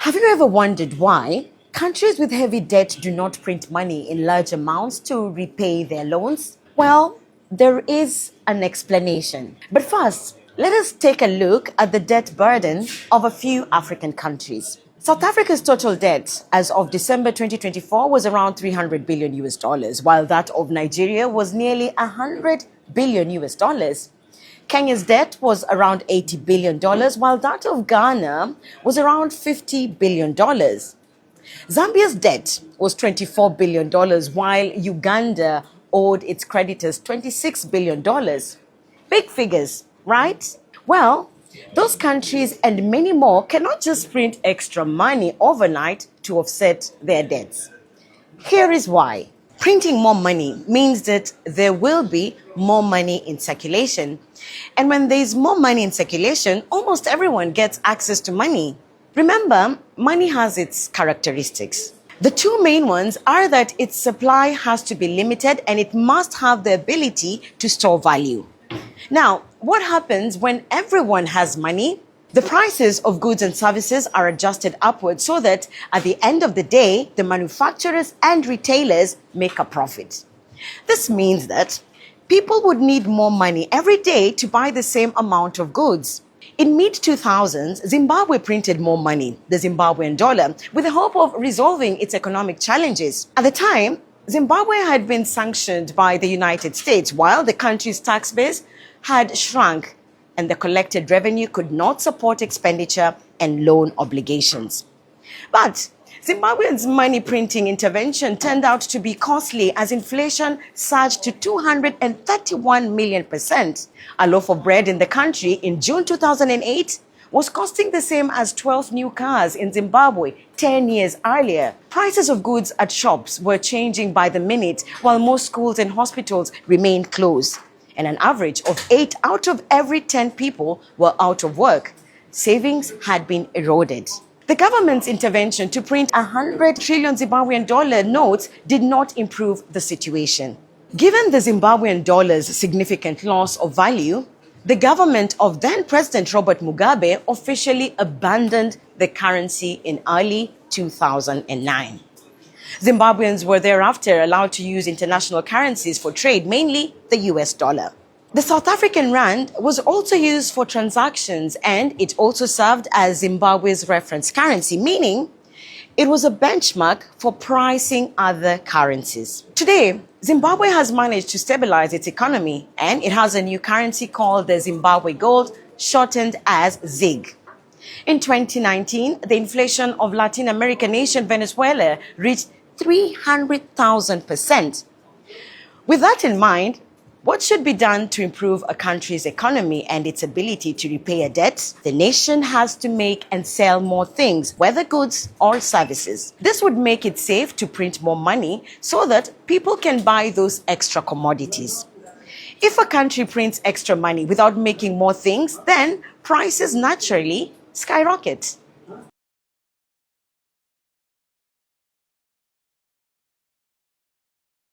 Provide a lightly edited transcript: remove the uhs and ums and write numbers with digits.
Have you ever wondered why countries with heavy debt do not print money in large amounts to repay their loans? Well, there is an explanation. But first, let us take a look at the debt burden of a few African countries. South Africa's total debt as of December 2024 was around 300 billion US dollars, while that of Nigeria was nearly 100 billion US dollars. Kenya's debt was around $80 billion, while that of Ghana was around $50 billion. Zambia's debt was $24 billion, while Uganda owed its creditors $26 billion. Big figures, right? Well, those countries and many more cannot just print extra money overnight to offset their debts. Here is why. Printing more money means that there will be more money in circulation. And when there's more money in circulation, almost everyone gets access to money. Remember, money has its characteristics. The two main ones are that its supply has to be limited and it must have the ability to store value. Now, what happens when everyone has money? The prices of goods and services are adjusted upwards so that at the end of the day, the manufacturers and retailers make a profit. This means that people would need more money every day to buy the same amount of goods. In mid-2000s, Zimbabwe printed more money, the Zimbabwean dollar, with the hope of resolving its economic challenges. At the time, Zimbabwe had been sanctioned by the United States, while the country's tax base had shrunk and the collected revenue could not support expenditure and loan obligations. But Zimbabwe's money printing intervention turned out to be costly as inflation surged to 231 million%. A loaf of bread in the country in June 2008 was costing the same as 12 new cars in Zimbabwe 10 years earlier. Prices of goods at shops were changing by the minute, while most schools and hospitals remained closed. And an average of 8 out of every 10 people were out of work. Savings had been eroded. The government's intervention to print 100 trillion Zimbabwean dollar notes did not improve the situation. Given the Zimbabwean dollar's significant loss of value, the government of then President Robert Mugabe officially abandoned the currency in early 2009. Zimbabweans were thereafter allowed to use international currencies for trade, mainly the US dollar. The South African rand was also used for transactions, and it also served as Zimbabwe's reference currency, meaning it was a benchmark for pricing other currencies. Today, Zimbabwe has managed to stabilize its economy, and it has a new currency called the Zimbabwe Gold, shortened as ZiG. In 2019, the inflation of Latin American nation Venezuela reached 300,000%. With that in mind, what should be done to improve a country's economy and its ability to repay a debt? The nation has to make and sell more things, whether goods or services. This would make it safe to print more money so that people can buy those extra commodities. If a country prints extra money without making more things, then prices naturally skyrocket.